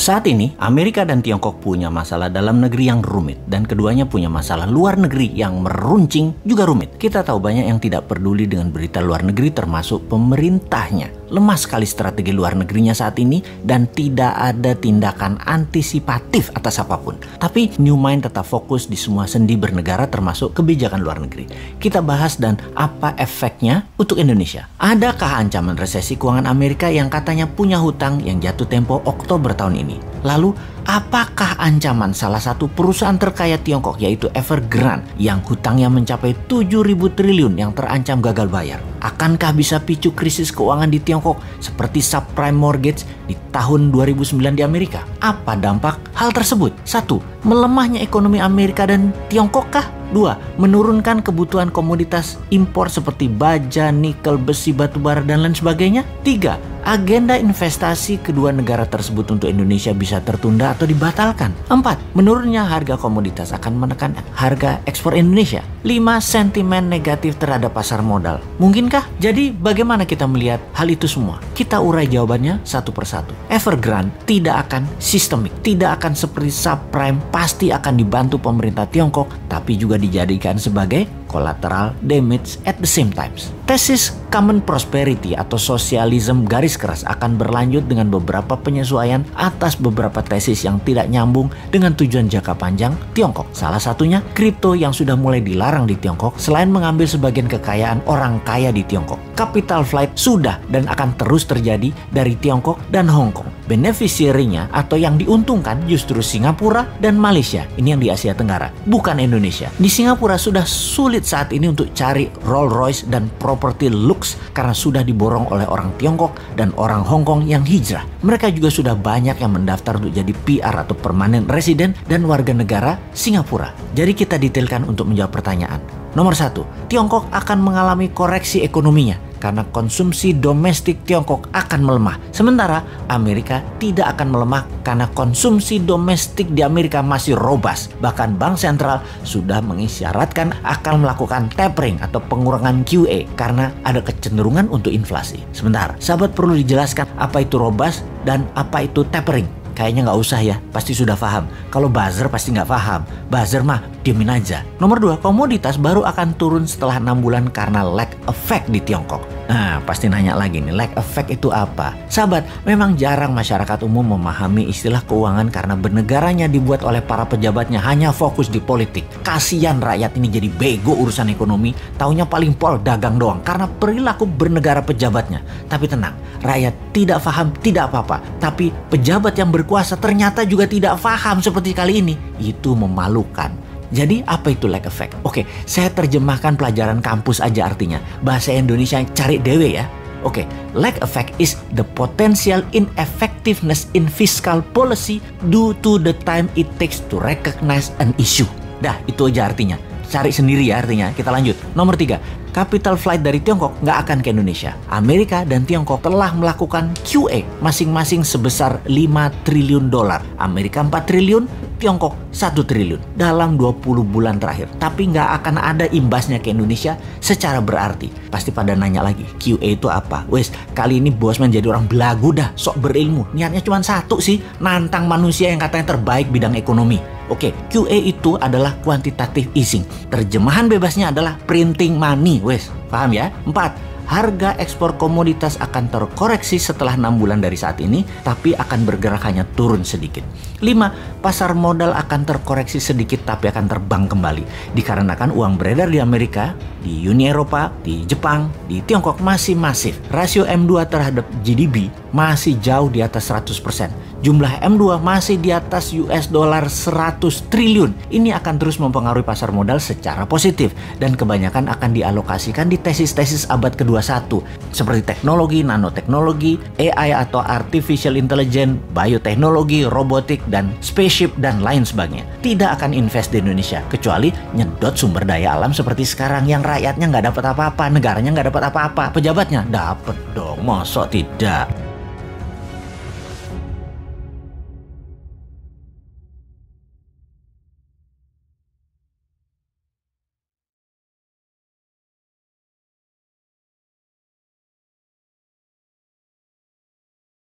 Saat ini, Amerika dan Tiongkok punya masalah dalam negeri yang rumit, dan keduanya punya masalah luar negeri yang meruncing juga rumit. Kita tahu banyak yang tidak peduli dengan berita luar negeri, termasuk pemerintahnya. Lemah sekali strategi luar negerinya saat ini, dan tidak ada tindakan antisipatif atas apapun. Tapi New Mind tetap fokus di semua sendi bernegara, termasuk kebijakan luar negeri. Kita bahas dan apa efeknya untuk Indonesia. Adakah ancaman resesi keuangan Amerika yang katanya punya hutang yang jatuh tempo Oktober tahun ini? Lalu, apakah ancaman salah satu perusahaan terkaya Tiongkok yaitu Evergrande yang hutangnya mencapai 7.000 triliun yang terancam gagal bayar? Akankah bisa picu krisis keuangan di Tiongkok seperti subprime mortgage di tahun 2009 di Amerika? Apa dampak hal tersebut? 1. Melemahnya ekonomi Amerika dan Tiongkok kah? 2. Menurunkan kebutuhan komoditas impor seperti baja, nikel, besi, batubara, dan lain sebagainya. 3. Agenda investasi kedua negara tersebut untuk Indonesia bisa tertunda atau dibatalkan. 4. Menurunnya harga komoditas akan menekan harga ekspor Indonesia. 5. Sentimen negatif terhadap pasar modal. Mungkinkah? Jadi bagaimana kita melihat hal itu semua? Kita urai jawabannya satu persatu. Evergrande tidak akan sistemik, tidak akan seperti subprime, pasti akan dibantu pemerintah Tiongkok, tapi juga dijadikan sebagai collateral damage at the same time. Tesis common prosperity atau sosialisme garis keras akan berlanjut dengan beberapa penyesuaian atas beberapa tesis yang tidak nyambung dengan tujuan jangka panjang Tiongkok. Salah satunya kripto yang sudah mulai dilarang di Tiongkok selain mengambil sebagian kekayaan orang kaya di Tiongkok. Capital flight sudah dan akan terus terjadi dari Tiongkok dan Hong Kong. Beneficiary-nya atau yang diuntungkan justru Singapura dan Malaysia. Ini yang di Asia Tenggara, bukan Indonesia. Di Singapura sudah sulit saat ini untuk cari Rolls Royce dan properti lux karena sudah diborong oleh orang Tiongkok dan orang Hong Kong yang hijrah. Mereka juga sudah banyak yang mendaftar untuk jadi PR atau permanent resident dan warga negara Singapura. Jadi kita detailkan untuk menjawab pertanyaan. Nomor 1, Tiongkok akan mengalami koreksi ekonominya karena konsumsi domestik Tiongkok akan melemah. Sementara Amerika tidak akan melemah karena konsumsi domestik di Amerika masih robust. Bahkan Bank Sentral sudah mengisyaratkan akan melakukan tapering atau pengurangan QE karena ada kecenderungan untuk inflasi. Sebentar, sahabat perlu dijelaskan apa itu robust dan apa itu tapering. Kayaknya nggak usah ya, pasti sudah paham. Kalau buzzer pasti nggak paham. Buzzer mah diemin aja. Nomor 2, komoditas baru akan turun setelah 6 bulan karena lag effect di Tiongkok. Nah, pasti nanya lagi nih, lag effect itu apa? Sahabat, memang jarang masyarakat umum memahami istilah keuangan karena bernegaranya dibuat oleh para pejabatnya hanya fokus di politik. Kasian rakyat ini jadi bego urusan ekonomi, taunya paling pol dagang doang karena perilaku bernegara pejabatnya. Tapi tenang, rakyat tidak paham tidak apa-apa. Tapi pejabat yang berkuasa ternyata juga tidak paham seperti kali ini. Itu memalukan. Jadi apa itu lag effect? Oke, saya terjemahkan pelajaran kampus aja artinya. Bahasa Indonesia cari dewe ya. Oke, lag effect is the potential ineffectiveness in fiscal policy due to the time it takes to recognize an issue. Dah, itu aja artinya. Cari sendiri ya artinya. Kita lanjut. Nomor 3, capital flight dari Tiongkok nggak akan ke Indonesia. Amerika dan Tiongkok telah melakukan QE masing-masing sebesar 5 triliun dolar. Amerika 4 triliun, Tiongkok 1 triliun dalam 20 bulan terakhir. Tapi nggak akan ada imbasnya ke Indonesia secara berarti. Pasti pada nanya lagi, QE itu apa? Wes, kali ini Bosman jadi orang belagu dah, sok berilmu. Niatnya cuma satu sih, nantang manusia yang katanya terbaik bidang ekonomi. Oke, QE itu adalah quantitative easing. Terjemahan bebasnya adalah printing money, wes. Paham ya? 4, harga ekspor komoditas akan terkoreksi setelah 6 bulan dari saat ini, tapi akan bergerak hanya turun sedikit. 5, pasar modal akan terkoreksi sedikit tapi akan terbang kembali. Dikarenakan uang beredar di Amerika, di Uni Eropa, di Jepang, di Tiongkok masih masif. Rasio M2 terhadap GDP masih jauh di atas 100%. Jumlah M2 masih di atas US dollar 100 triliun. Ini akan terus mempengaruhi pasar modal secara positif dan kebanyakan akan dialokasikan di tesis-tesis abad ke-21 seperti teknologi, nanoteknologi, AI atau artificial intelligence, bioteknologi, robotik, dan spaceship dan lain sebagainya. Tidak akan invest di Indonesia kecuali nyedot sumber daya alam seperti sekarang yang rakyatnya nggak dapat apa-apa, negaranya nggak dapat apa-apa, pejabatnya dapat dong, masa tidak?